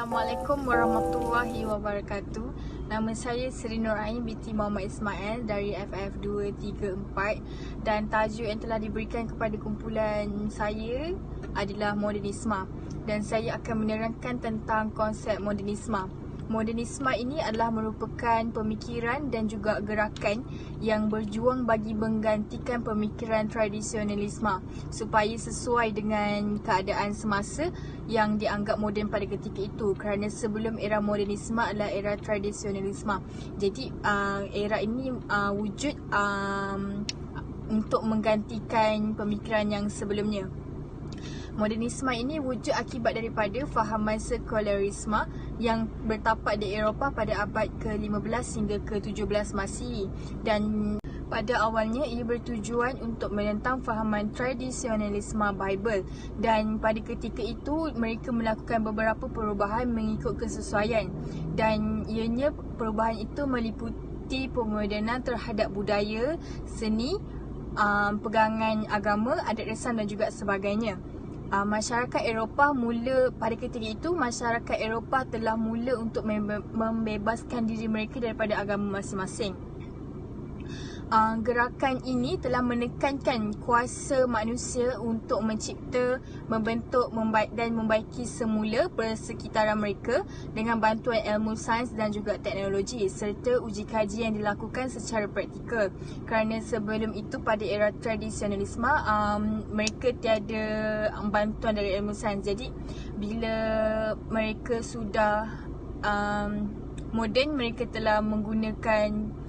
Assalamualaikum warahmatullahi wabarakatuh. Nama saya Seri Nur Ain binti Muhammad Ismail dari FF234 dan tajuk yang telah diberikan kepada kumpulan saya adalah Modernisme, dan saya akan menerangkan tentang konsep Modernisme. Modernisme ini adalah merupakan pemikiran dan juga gerakan yang berjuang bagi menggantikan pemikiran tradisionalisme supaya sesuai dengan keadaan semasa yang dianggap moden pada ketika itu, kerana sebelum era modernisme adalah era tradisionalisme. Jadi era ini wujud untuk menggantikan pemikiran yang sebelumnya. Modernisme ini wujud akibat daripada fahaman sekularisme yang bertapak di Eropah pada abad ke-15 hingga ke-17 Masihi, dan pada awalnya ia bertujuan untuk menentang fahaman tradisionalisme Bible, dan pada ketika itu mereka melakukan beberapa perubahan mengikut kesesuaian, dan ianya perubahan itu meliputi pemodenan terhadap budaya, seni, pegangan agama, adat resam dan juga sebagainya. Masyarakat Eropah pada ketika itu masyarakat Eropah telah mula untuk membebaskan diri mereka daripada agama masing-masing. Gerakan ini telah menekankan kuasa manusia untuk mencipta, membentuk, dan membaiki semula persekitaran mereka dengan bantuan ilmu sains dan juga teknologi serta uji kaji yang dilakukan secara praktikal. Kerana sebelum itu pada era tradisionalisme mereka tiada bantuan dari ilmu sains. Jadi bila mereka sudah moden, mereka telah menggunakan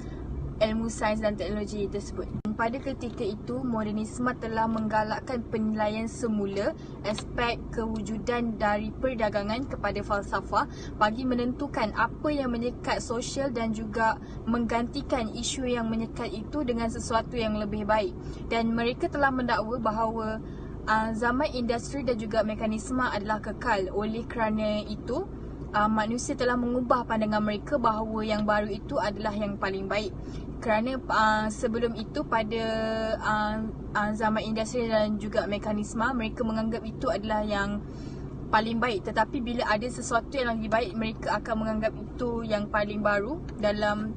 ilmu sains dan teknologi tersebut. Pada ketika itu, modernisme telah menggalakkan penilaian semula aspek kewujudan dari perdagangan kepada falsafah bagi menentukan apa yang menyekat sosial dan juga menggantikan isu yang menyekat itu dengan sesuatu yang lebih baik. Dan mereka telah mendakwa bahawa zaman industri dan juga mekanisme adalah kekal. Oleh kerana itu, manusia telah mengubah pandangan mereka bahawa yang baru itu adalah yang paling baik. Kerana sebelum itu pada zaman industri dan juga mekanisme, mereka menganggap itu adalah yang paling baik. Tetapi bila ada sesuatu yang lebih baik, mereka akan menganggap itu yang paling baru dalam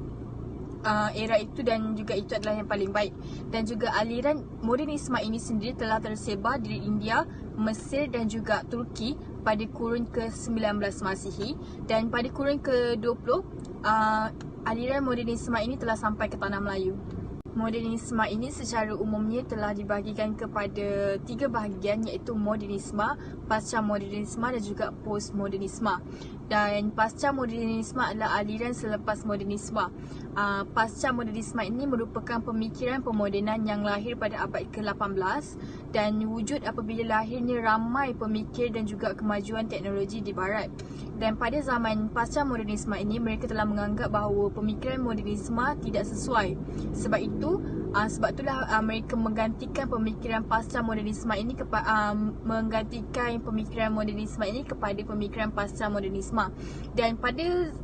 era itu, dan juga itu adalah yang paling baik. Dan juga aliran modernisme ini sendiri telah tersebar di India, Mesir dan juga Turki pada kurun ke-19 Masihi, dan pada kurun ke-20 aliran modernisme ini telah sampai ke tanah Melayu. Modernisme ini secara umumnya telah dibahagikan kepada 3 bahagian, iaitu modernisme, pasca modernisme dan juga postmodernisme. Dan pasca modernisme adalah aliran selepas modernisme. Pasca modernisme ini merupakan pemikiran pemodenan yang lahir pada abad ke-18 dan wujud apabila lahirnya ramai pemikir dan juga kemajuan teknologi di barat. Dan pada zaman pasca modernisme ini, mereka telah menganggap bahawa pemikiran modernisme tidak sesuai. Sebab itulah mereka menggantikan pemikiran pasca modernisme ini menggantikan pemikiran modernisme ini kepada pemikiran pasca modernisme. Dan pada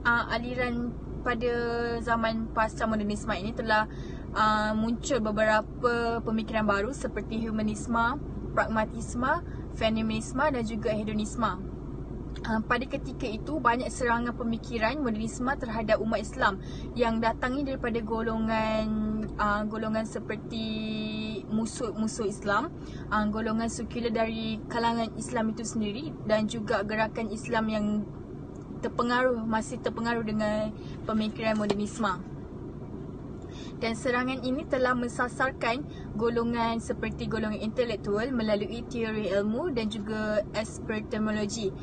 pada zaman pasca modernisme ini telah muncul beberapa pemikiran baru seperti humanisme, pragmatisme, feminisme dan juga hedonisme. Pada ketika itu, banyak serangan pemikiran modernisme terhadap umat Islam yang datangnya daripada golongan seperti musuh Islam, golongan sekular dari kalangan Islam itu sendiri, dan juga gerakan Islam yang masih terpengaruh dengan pemikiran modernisme. Dan serangan ini telah mensasarkan golongan seperti golongan intelektual melalui teori ilmu dan juga epistemologi,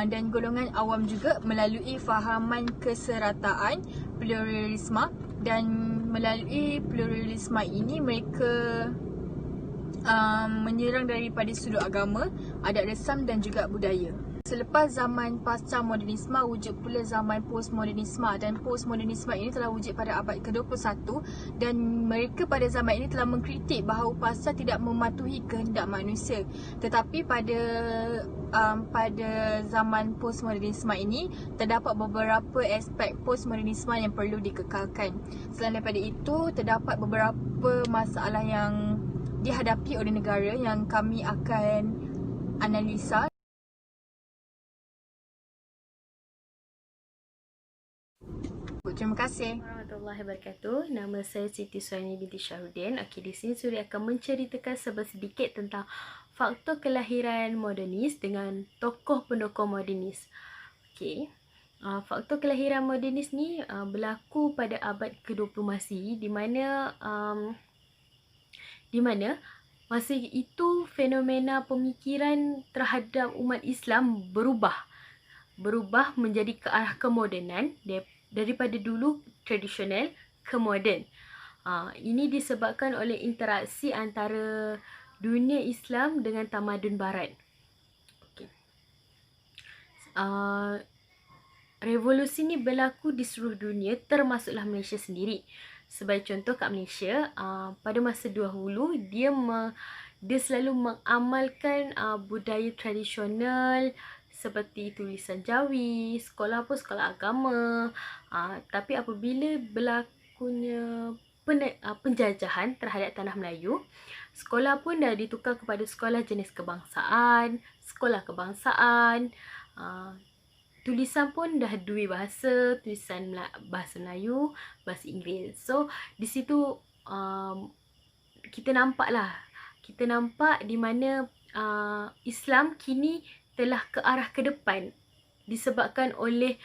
dan golongan awam juga melalui fahaman keserataan, pluralisme. Dan melalui pluralisme ini mereka menyerang daripada sudut agama, adat resam dan juga budaya. Selepas zaman pasca modernisme, wujud pula zaman postmodernisme, dan postmodernisme ini telah wujud pada abad ke-21, dan mereka pada zaman ini telah mengkritik bahawa pasca tidak mematuhi kehendak manusia. Tetapi pada zaman postmodernisme ini terdapat beberapa aspek postmodernisme yang perlu dikekalkan. Selain daripada itu, terdapat beberapa masalah yang dihadapi oleh negara yang kami akan analisa. Terima kasih. Warahmatullahi wabarakatuh. Nama saya Siti Suhaini binti Syahrudin. Okey, di sini Suri akan menceritakan sedikit tentang faktor kelahiran modernis dengan tokoh pendukung modernis. Okey. Faktor kelahiran modernis ni berlaku pada abad ke-20 Masihi, di mana masa itu fenomena pemikiran terhadap umat Islam berubah menjadi ke arah kemodenan daripada dulu tradisional ke moden. Ini disebabkan oleh interaksi antara dunia Islam dengan tamadun Barat. Okay. Revolusi ni berlaku di seluruh dunia, termasuklah Malaysia sendiri. Sebagai contoh, kat Malaysia, pada masa dahulu dia selalu mengamalkan budaya tradisional seperti tulisan Jawi, sekolah agama. Tapi apabila berlakunya penjajahan terhadap tanah Melayu, sekolah pun dah ditukar kepada sekolah jenis kebangsaan, sekolah kebangsaan. Tulisan pun dah dua bahasa, tulisan bahasa Melayu, bahasa Inggeris. So, di situ kita nampak di mana Islam kini telah ke arah ke depan disebabkan oleh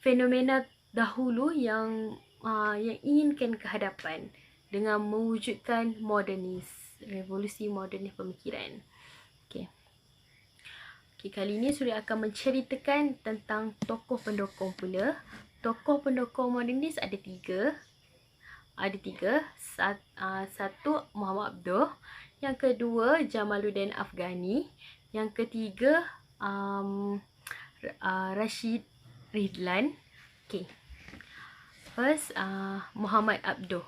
fenomena dahulu yang inginkan kehadapan dengan mewujudkan modernis, revolusi modernis pemikiran. Kali ini Suri akan menceritakan tentang tokoh pendukung pula. Tokoh pendukung modernis ada tiga. Satu, Muhammad Abduh. Yang kedua, Jamaluddin Afghani. Yang ketiga, Rashid Ridlan. First, Muhammad Abduh.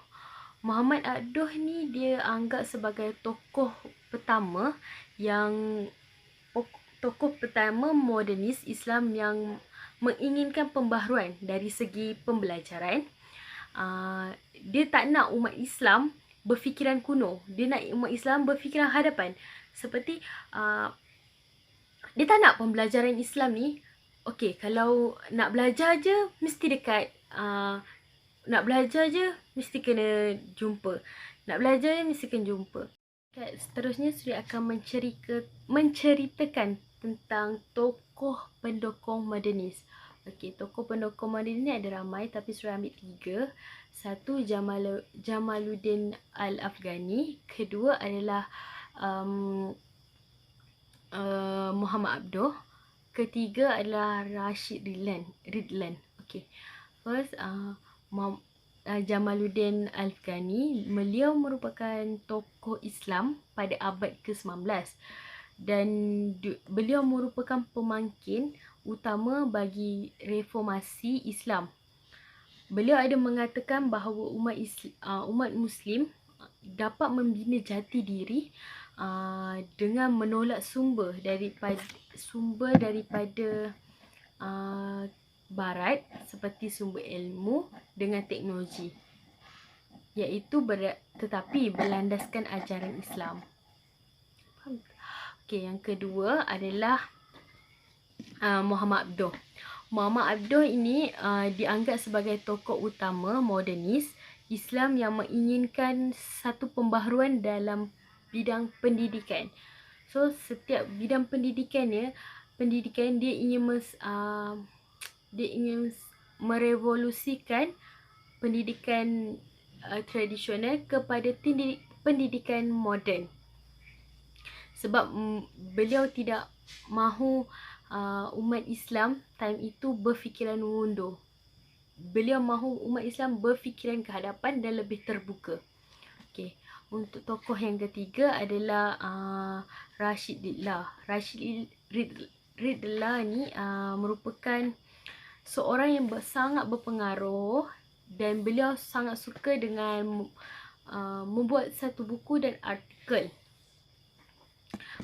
Muhammad Abduh ni dia anggap sebagai tokoh pertama modernis Islam yang menginginkan pembaharuan dari segi pembelajaran. Dia tak nak umat Islam berfikiran kuno. Dia nak umat Islam berfikiran hadapan. Seperti dia tak nak pembelajaran Islam ni, okey, kalau nak belajar je mesti dekat, nak belajar je mesti kena jumpa. Nak belajar je mesti kena jumpa. Seterusnya Suri akan menceritakan tentang tokoh pendukung modernis. Tokoh pendukung modernis ni ada ramai tapi Suri ambil tiga. Satu, Jamaluddin Al-Afghani. Kedua adalah Muhammad Abduh. Ketiga adalah Rashid Ridlan. First, Jamaluddin Al-Afghani. Beliau merupakan tokoh Islam pada abad ke-19 dan beliau merupakan pemangkin utama bagi reformasi Islam. Beliau ada mengatakan bahawa umat Muslim dapat membina jati diri dengan menolak sumber daripada Barat seperti sumber ilmu dengan teknologi, tetapi berlandaskan ajaran Islam. Yang kedua adalah Muhammad Abduh. Muhammad Abduh ini dianggap sebagai tokoh utama modernis Islam yang menginginkan satu pembaharuan dalam bidang pendidikan. So, setiap bidang pendidikan dia ingin merevolusikan pendidikan tradisional kepada pendidikan moden. Sebab beliau tidak mahu umat Islam time itu berfikiran mundur. Beliau mahu umat Islam berfikiran ke hadapan dan lebih terbuka. Untuk tokoh yang ketiga adalah Rashid Ridlan. Rashid Ridlan ni merupakan seorang yang sangat berpengaruh dan beliau sangat suka dengan membuat satu buku dan artikel.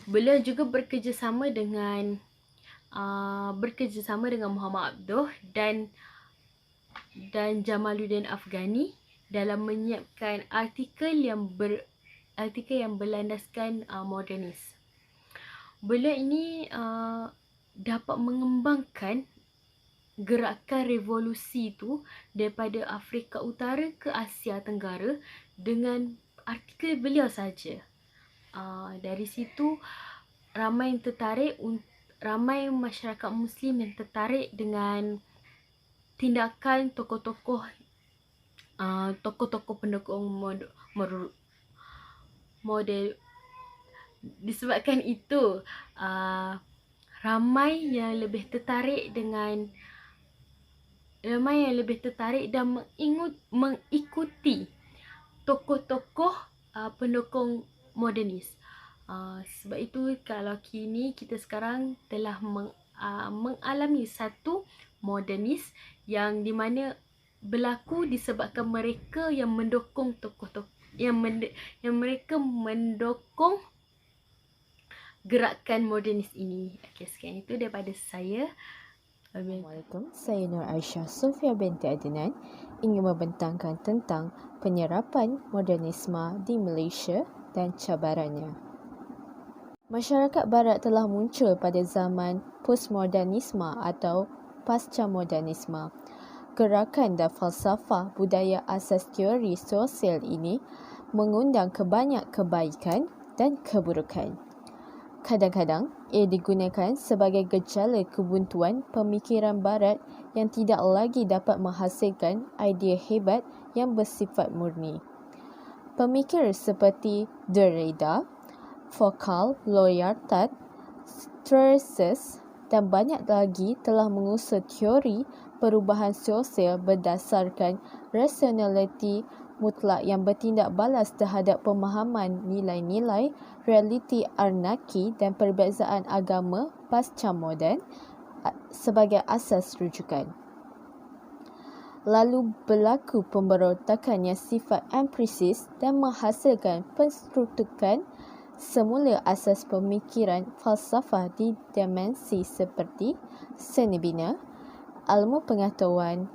Beliau juga bekerjasama dengan Muhammad Abduh dan Jamaluddin Afghani dalam menyiapkan artikel yang berlandaskan modernis. Beliau ini dapat mengembangkan gerakan revolusi tu daripada Afrika Utara ke Asia Tenggara dengan artikel beliau saja. Dari situ ramai yang tertarik, ramai masyarakat Muslim yang tertarik dengan tindakan tokoh-tokoh pendukung model. Disebabkan itu ramai yang lebih tertarik dan mengikuti tokoh-tokoh pendukung modernis. Sebab itu kalau kini kita sekarang telah mengalami satu modernis yang di mana berlaku disebabkan mereka yang mendukung tokoh-tokoh yang mereka mendukung gerakan modernis ini. Okey, sekian itu daripada saya. Assalamualaikum, saya Nur Aisyah Sofia binti Adnan ingin membentangkan tentang penyerapan modernisme di Malaysia dan cabarannya. Masyarakat barat telah muncul pada zaman postmodernisme atau pasca-modernisme. Gerakan dan falsafah budaya asas teori sosial ini mengundang kebanyak kebaikan dan keburukan. Kadang-kadang, ia digunakan sebagai gejala kebuntuan pemikiran barat yang tidak lagi dapat menghasilkan idea hebat yang bersifat murni. Pemikir seperti Derrida, Foucault-Lyotard, Strauss dan banyak lagi telah mengusung teori perubahan sosial berdasarkan rasionaliti mutlak yang bertindak balas terhadap pemahaman nilai-nilai, realiti anarki dan perbezaan agama pasca moden sebagai asas rujukan. Lalu berlaku pemberontakan yang sifat empiris dan menghasilkan penstrukturan semula asas pemikiran falsafah di dimensi seperti seni bina, ilmu pengetahuan,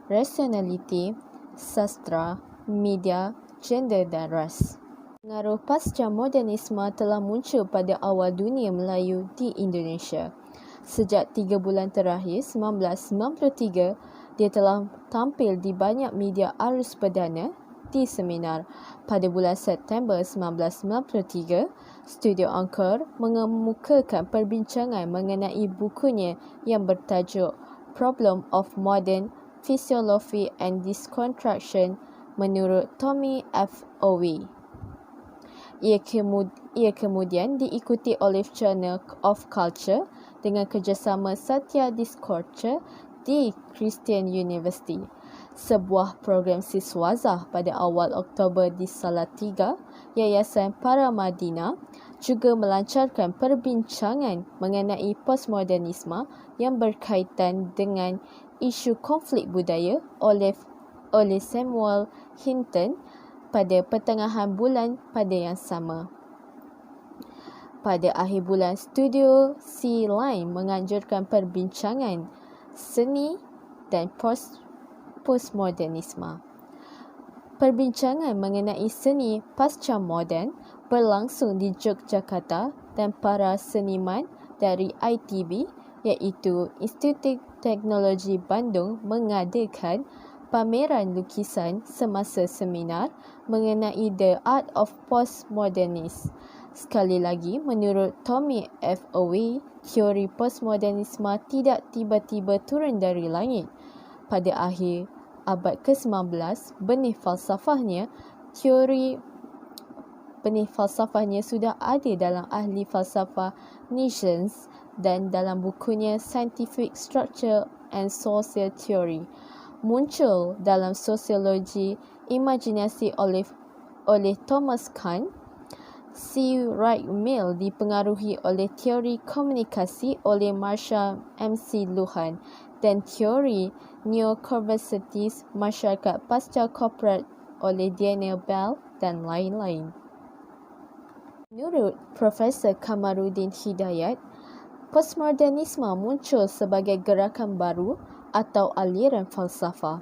rasionaliti, sastra, media, gender dan ras. Pengaruh pasca modernisme telah muncul pada awal dunia Melayu di Indonesia. Sejak 3 bulan terakhir 1993, dia telah tampil di banyak media arus perdana di seminar. Pada bulan September 1993, Studio Angkor mengemukakan perbincangan mengenai bukunya yang bertajuk Problem of Modern Physiology and Deconstruction menurut Tommy F. Owe. Ia kemudian diikuti oleh Journal of Culture dengan kerjasama Satya Discourse di Christian University. Sebuah program siswazah pada awal Oktober di Salatiga, Yayasan Paramadina juga melancarkan perbincangan mengenai postmodernisme yang berkaitan dengan isu konflik budaya oleh Samuel Hinton pada pertengahan bulan pada yang sama. Pada akhir bulan, Studio C Line menganjurkan perbincangan seni dan postmodernisme. Perbincangan mengenai seni pasca moden berlangsung di Yogyakarta dan para seniman dari ITB iaitu Institut Teknologi Bandung mengadakan pameran lukisan semasa seminar mengenai The Art of Postmodernism. Sekali lagi, menurut Tommy F. Owe, teori postmodernisme tidak tiba-tiba turun dari langit. Pada akhir abad ke-19, benih falsafahnya sudah ada dalam ahli falsafah Nietzsche dan dalam bukunya Scientific Structure and Social Theory. Muncul dalam sosiologi imajinasi oleh Thomas Kuhn. C. Wright Mill dipengaruhi oleh teori komunikasi oleh Marshall M.C. Luhan dan teori neokonservatis masyarakat pasca korporat oleh Daniel Bell dan lain-lain. Menurut Profesor Kamaruddin Hidayat, postmodernisme muncul sebagai gerakan baru atau aliran falsafah.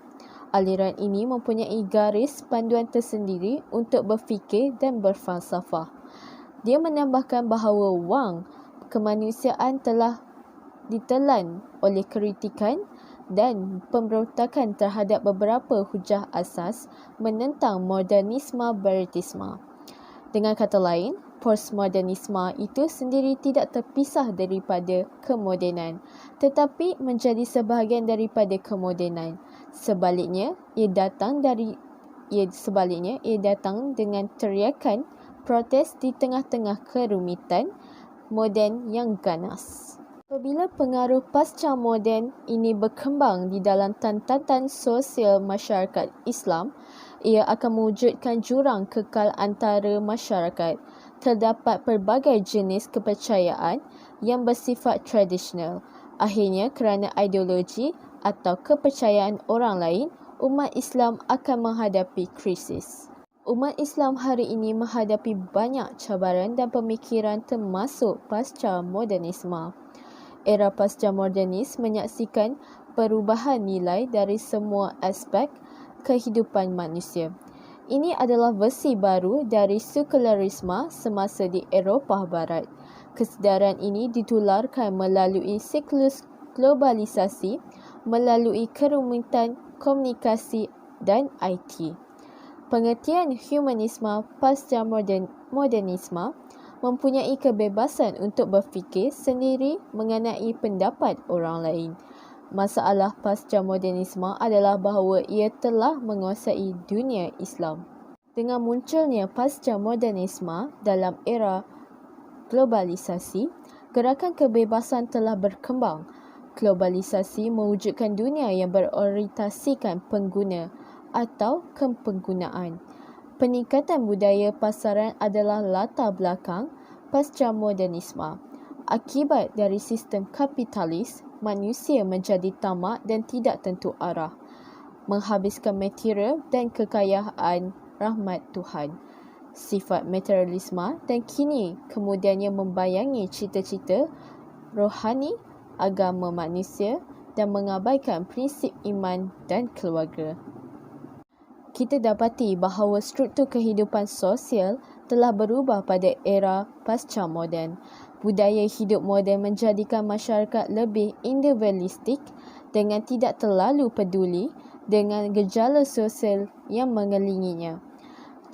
Aliran ini mempunyai garis panduan tersendiri untuk berfikir dan berfalsafah. Dia menambahkan bahawa wang kemanusiaan telah ditelan oleh kritikan dan pemberontakan terhadap beberapa hujah asas menentang modernisme baratisme. Dengan kata lain, postmodernisme itu sendiri tidak terpisah daripada kemodenan, tetapi menjadi sebahagian daripada kemodenan. Sebaliknya, ia datang dengan teriakan protes di tengah-tengah kerumitan moden yang ganas. Apabila pengaruh pasca moden ini berkembang di dalam tantatan sosial masyarakat Islam, ia akan mewujudkan jurang kekal antara masyarakat. Terdapat pelbagai jenis kepercayaan yang bersifat tradisional. Akhirnya, kerana ideologi atau kepercayaan orang lain, umat Islam akan menghadapi krisis. Umat Islam hari ini menghadapi banyak cabaran dan pemikiran termasuk pasca modernisme. Era pasca modernis menyaksikan perubahan nilai dari semua aspek kehidupan manusia. Ini adalah versi baru dari sekularisme semasa di Eropah Barat. Kesedaran ini ditularkan melalui siklus globalisasi, melalui kerumitan komunikasi dan IT. Pengertian humanisme pasca modernisme mempunyai kebebasan untuk berfikir sendiri mengenai pendapat orang lain. Masalah pasca modernisme adalah bahawa ia telah menguasai dunia Islam. Dengan munculnya pasca modernisme dalam era globalisasi, gerakan kebebasan telah berkembang. Globalisasi mewujudkan dunia yang berorientasikan pengguna atau kepenggunaan. Peningkatan budaya pasaran adalah latar belakang pasca modernisme. Akibat dari sistem kapitalis, manusia menjadi tamak dan tidak tentu arah, menghabiskan material dan kekayaan rahmat Tuhan. Sifat materialisme dan kini kemudiannya membayangi cita-cita rohani agama manusia dan mengabaikan prinsip iman dan keluarga. Kita dapati bahawa struktur kehidupan sosial telah berubah pada era pasca moden. Budaya hidup moden menjadikan masyarakat lebih individualistik dengan tidak terlalu peduli dengan gejala sosial yang mengelilinginya.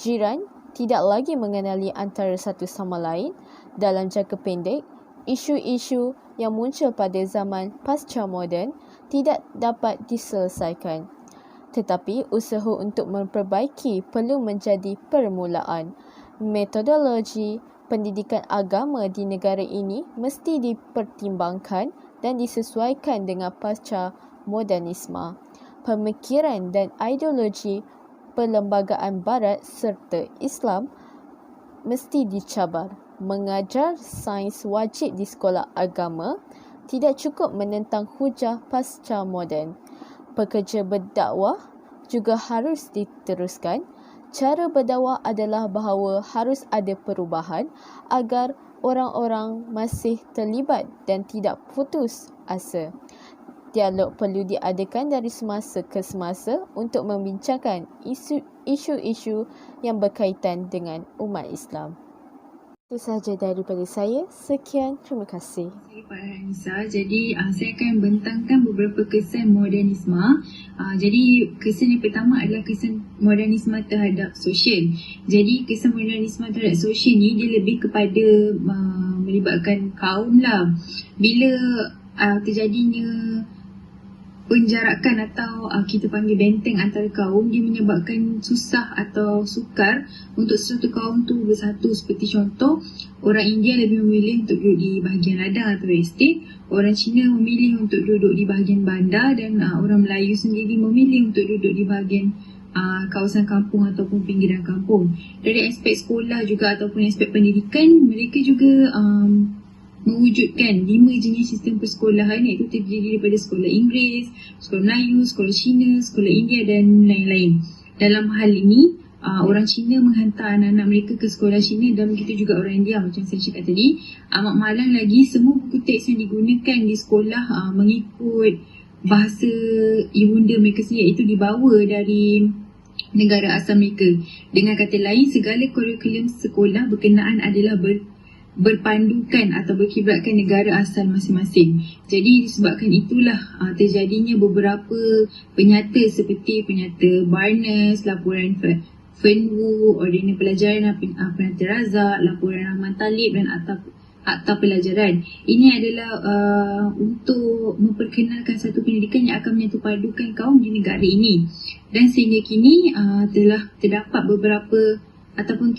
Jiran tidak lagi mengenali antara satu sama lain. Dalam jangka pendek, isu-isu yang muncul pada zaman pasca moden tidak dapat diselesaikan. Tetapi usaha untuk memperbaiki perlu menjadi permulaan. Metodologi pendidikan agama di negara ini mesti dipertimbangkan dan disesuaikan dengan pasca modernisme. Pemikiran dan ideologi perlembagaan barat serta Islam mesti dicabar. Mengajar sains wajib di sekolah agama, tidak cukup menentang hujah pasca moden. Pekerja berdakwah juga harus diteruskan. Cara berdakwah adalah bahawa harus ada perubahan agar orang-orang masih terlibat dan tidak putus asa. Dialog perlu diadakan dari semasa ke semasa untuk membincangkan isu-isu yang berkaitan dengan umat Islam. Itu sahaja daripada saya. Sekian, terima kasih. Saya Farhanisa. Jadi saya akan bentangkan beberapa kesan modernisme. Jadi kesan yang pertama adalah kesan modernisme terhadap sosial. Jadi kesan modernisme terhadap sosial ni dia lebih kepada melibatkan kaum lah. Bila terjadinya penjarakan atau kita panggil benteng antara kaum, dia menyebabkan susah atau sukar untuk sesuatu kaum tu bersatu. Seperti contoh, orang India lebih memilih untuk duduk di bahagian ladang atau estate, orang Cina memilih untuk duduk di bahagian bandar, dan orang Melayu sendiri memilih untuk duduk di bahagian kawasan kampung ataupun pinggiran kampung. Dari aspek sekolah juga ataupun aspek pendidikan, mereka juga mewujudkan 5 jenis sistem persekolahan, iaitu terdiri daripada sekolah Inggeris, sekolah Melayu, sekolah Cina, sekolah India dan lain-lain. Dalam hal ini, orang Cina menghantar anak-anak mereka ke sekolah Cina dan begitu juga orang India macam saya cakap tadi. Amat malang lagi, semua buku teks yang digunakan di sekolah mengikut bahasa ibunda mereka sendiri, iaitu dibawa dari negara asal mereka. Dengan kata lain, segala kurikulum sekolah berkenaan adalah berpandukan atau berkiblatkan negara asal masing-masing. Jadi disebabkan itulah terjadinya beberapa penyata seperti penyata Barnes, laporan Fenwu, Ordena Pelajaran Penata Razak, laporan Rahman Talib dan Akta Pelajaran. Ini adalah untuk memperkenalkan satu pendidikan yang akan menyatupadukan kaum di negara ini. Dan sehingga kini telah terdapat beberapa ataupun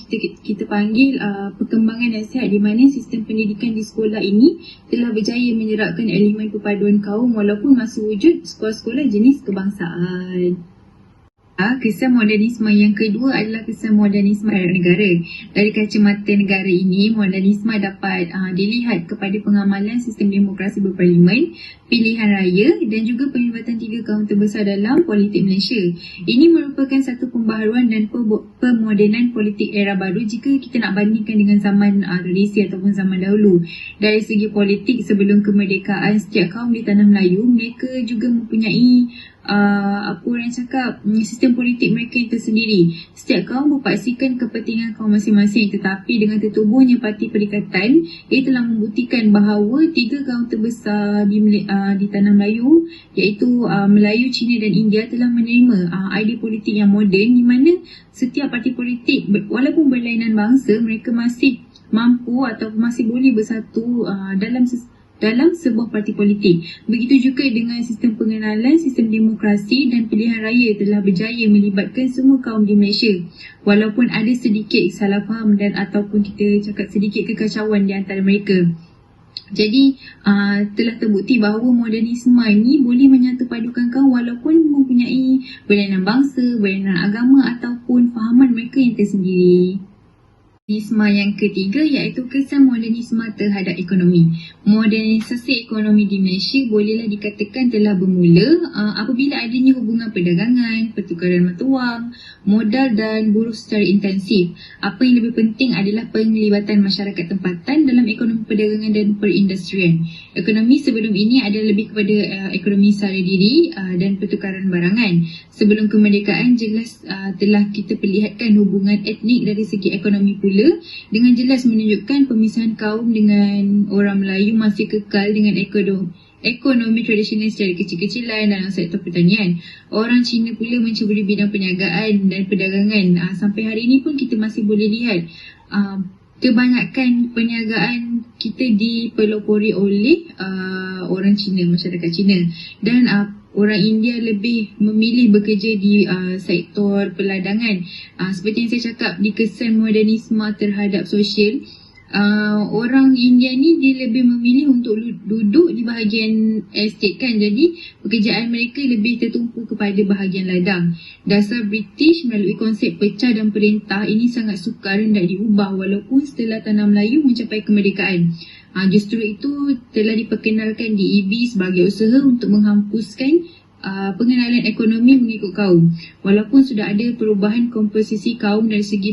kita panggil perkembangan yang sihat di mana sistem pendidikan di sekolah ini telah berjaya menyerapkan elemen perpaduan kaum walaupun masih wujud sekolah-sekolah jenis kebangsaan. Kesan modernisme yang kedua adalah kesan modernisme terhadap negara. Dari kacamata negara ini, modernisme dapat dilihat kepada pengamalan sistem demokrasi berparlimen, pilihan raya dan juga penglibatan 3 kaum terbesar dalam politik Malaysia. Ini merupakan satu pembaharuan dan pemodenan politik era baru jika kita nak bandingkan dengan zaman tradisi ataupun zaman dahulu. Dari segi politik, sebelum kemerdekaan setiap kaum di tanah Melayu, mereka juga mempunyai sistem politik mereka yang tersendiri. Setiap kaum berpaksikan kepentingan kaum masing-masing, tetapi dengan tertubuhnya Parti Perikatan, ia telah membuktikan bahawa 3 kaum terbesar di tanah Melayu iaitu Melayu, Cina dan India telah menerima idea politik yang moden di mana setiap parti politik walaupun berlainan bangsa, mereka masih mampu atau masih boleh bersatu dalam sebuah parti politik. Begitu juga dengan sistem pengenalan, sistem demokrasi dan pilihan raya telah berjaya melibatkan semua kaum di Malaysia. Walaupun ada sedikit salah faham dan ataupun kita cakap sedikit kekacauan di antara mereka. Jadi telah terbukti bahawa modernisme ini boleh menyatupadukan kaum walaupun mempunyai berlainan bangsa, berlainan agama ataupun fahaman mereka yang tersendiri. Modernisme yang ketiga iaitu kesan modernisme terhadap ekonomi. Modernisasi ekonomi di Malaysia bolehlah dikatakan telah bermula apabila adanya hubungan perdagangan, pertukaran mata wang, modal dan buruh secara intensif. Apa yang lebih penting adalah penglibatan masyarakat tempatan dalam ekonomi perdagangan dan perindustrian. Ekonomi sebelum ini adalah lebih kepada ekonomi sara diri dan pertukaran barangan. Sebelum kemerdekaan jelas telah kita perlihatkan hubungan etnik dari segi ekonomi pula dengan jelas menunjukkan pemisahan kaum dengan orang Melayu masih kekal dengan ekonomi tradisional secara kecil-kecilan dalam sektor pertanian. Orang Cina pula menceburi bidang perniagaan dan perdagangan. Sampai hari ini pun kita masih boleh lihat kebanyakan perniagaan kita dipelopori oleh orang Cina, masyarakat Cina. Dan orang India lebih memilih bekerja di sektor peladangan. Seperti yang saya cakap, di kesan modernisme terhadap sosial, orang India ni dia lebih memilih untuk duduk di bahagian estate kan. Jadi pekerjaan mereka lebih tertumpu kepada bahagian ladang. Dasar British melalui konsep pecah dan perintah ini sangat sukar hendak diubah walaupun setelah tanah Melayu mencapai kemerdekaan. Justru itu telah diperkenalkan DEB sebagai usaha untuk menghapuskan pengenalan ekonomi mengikut kaum. Walaupun sudah ada perubahan komposisi kaum dari segi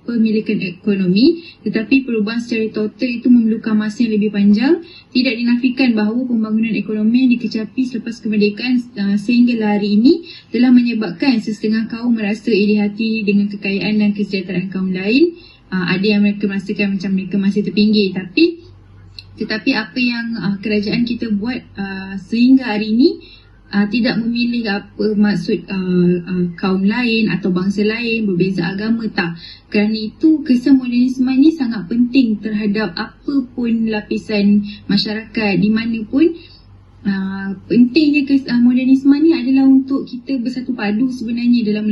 pemilikan ekonomi, tetapi perubahan secara total itu memerlukan masa yang lebih panjang. Tidak dinafikan bahawa pembangunan ekonomi yang dikecapi selepas kemerdekaan sehingga hari ini telah menyebabkan setengah kaum merasa iri hati dengan kekayaan dan kesejahteraan kaum lain. Ada yang mereka merasakan macam mereka masih terpinggir, tetapi apa yang kerajaan kita buat sehingga hari ini tidak memilih apa maksud kaum lain atau bangsa lain, berbeza agama, tak. Kerana itu kesan modernisme ini sangat penting terhadap apa pun lapisan masyarakat di mana pun. Pentingnya modernisme ni adalah untuk kita bersatu padu sebenarnya dalam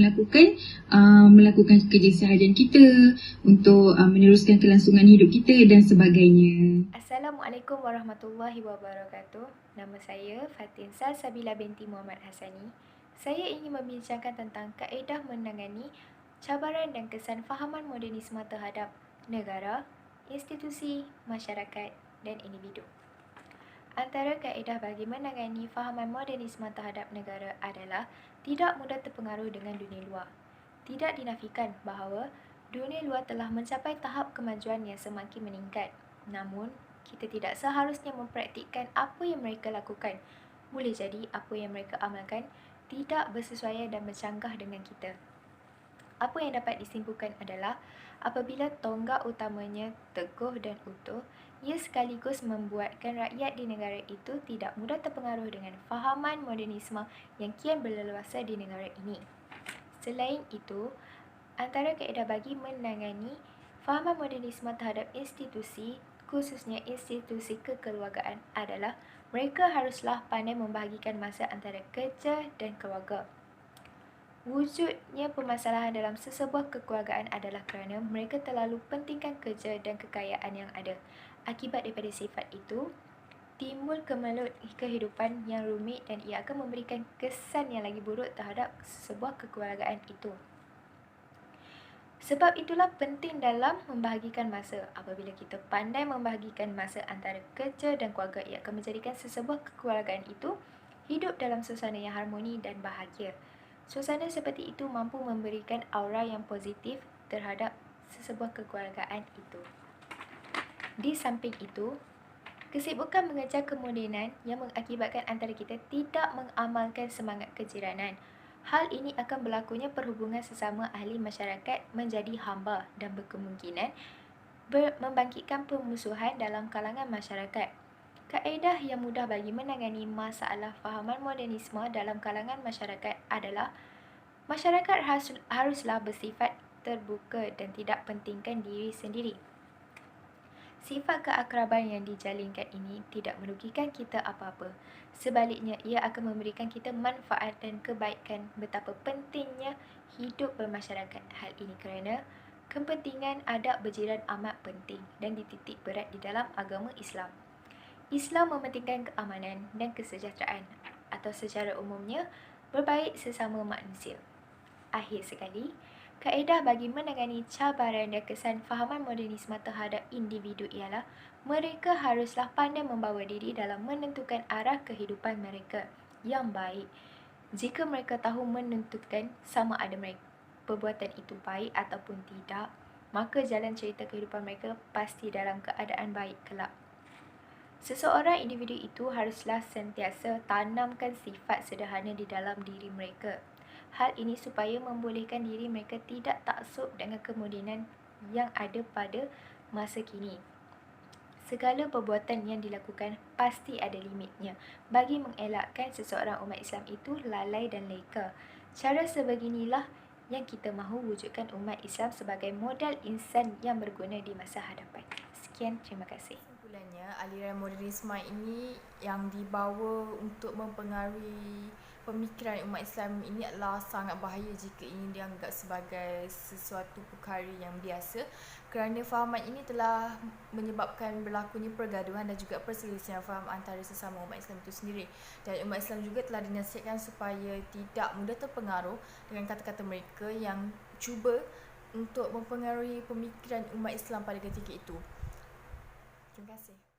melakukan kerja seharian kita, untuk meneruskan kelangsungan hidup kita dan sebagainya. Assalamualaikum warahmatullahi wabarakatuh. Nama saya Fatin Salsabila binti Muhammad Hasani. Saya ingin membincangkan tentang kaedah menangani cabaran dan kesan fahaman modernisme terhadap negara, institusi, masyarakat dan individu. Antara kaedah bagi menangani fahaman modernisme terhadap negara adalah tidak mudah terpengaruh dengan dunia luar. Tidak dinafikan bahawa dunia luar telah mencapai tahap kemajuan yang semakin meningkat. Namun, kita tidak seharusnya mempraktikkan apa yang mereka lakukan. Boleh jadi apa yang mereka amalkan tidak bersesuaian dan bercanggah dengan kita. Apa yang dapat disimpulkan adalah Apabila tonggak utamanya teguh dan utuh, ia sekaligus membuatkan rakyat di negara itu tidak mudah terpengaruh dengan fahaman modernisme yang kian berleluasa di negara ini. Selain itu, antara kaedah bagi menangani fahaman modernisme terhadap institusi, khususnya institusi kekeluargaan adalah mereka haruslah pandai membahagikan masa antara kerja dan keluarga. Wujudnya permasalahan dalam sesebuah kekeluargaan adalah kerana mereka terlalu pentingkan kerja dan kekayaan yang ada. Akibat daripada sifat itu, timbul kemelut kehidupan yang rumit dan ia akan memberikan kesan yang lagi buruk terhadap sesebuah kekeluargaan itu. Sebab itulah penting dalam membahagikan masa. Apabila kita pandai membahagikan masa antara kerja dan keluarga, ia akan menjadikan sesebuah kekeluargaan itu hidup dalam suasana yang harmoni dan bahagia. Suasana seperti itu mampu memberikan aura yang positif terhadap sesebuah kekeluargaan itu. Di samping itu, kesibukan mengejar kemodenan yang mengakibatkan antara kita tidak mengamalkan semangat kejiranan. Hal ini akan berlakunya perhubungan sesama ahli masyarakat menjadi hamba dan berkemungkinan membangkitkan permusuhan dalam kalangan masyarakat. Kaedah yang mudah bagi menangani masalah fahaman modernisme dalam kalangan masyarakat adalah masyarakat haruslah bersifat terbuka dan tidak pentingkan diri sendiri. Sifat keakraban yang dijalinkan ini tidak merugikan kita apa-apa. Sebaliknya, ia akan memberikan kita manfaat dan kebaikan. Betapa pentingnya hidup bermasyarakat. Hal ini kerana kepentingan adab berjiran amat penting dan dititik berat di dalam agama Islam. Islam mementingkan keamanan dan kesejahteraan atau secara umumnya berbaik sesama manusia. Akhir sekali, kaedah bagi menangani cabaran dan kesan fahaman modernisme terhadap individu ialah mereka haruslah pandai membawa diri dalam menentukan arah kehidupan mereka yang baik. Jika mereka tahu menentukan sama ada mereka perbuatan itu baik ataupun tidak, maka jalan cerita kehidupan mereka pasti dalam keadaan baik kelak. Seseorang individu itu haruslah sentiasa tanamkan sifat sederhana di dalam diri mereka. Hal ini supaya membolehkan diri mereka tidak taksub dengan kemodenan yang ada pada masa kini. Segala perbuatan yang dilakukan pasti ada limitnya bagi mengelakkan seseorang umat Islam itu lalai dan leka. Cara sebeginilah yang kita mahu wujudkan umat Islam sebagai modal insan yang berguna di masa hadapan. Sekian, terima kasih. Kesimpulannya, aliran modernisme ini yang dibawa untuk mempengaruhi pemikiran umat Islam ini adalah sangat bahaya jika ini dianggap sebagai sesuatu perkara yang biasa, kerana fahaman ini telah menyebabkan berlakunya pergaduhan dan juga perselisihan faham antara sesama umat Islam itu sendiri. Dan umat Islam juga telah dinasihatkan supaya tidak mudah terpengaruh dengan kata-kata mereka yang cuba untuk mempengaruhi pemikiran umat Islam pada ketika itu. Terima kasih.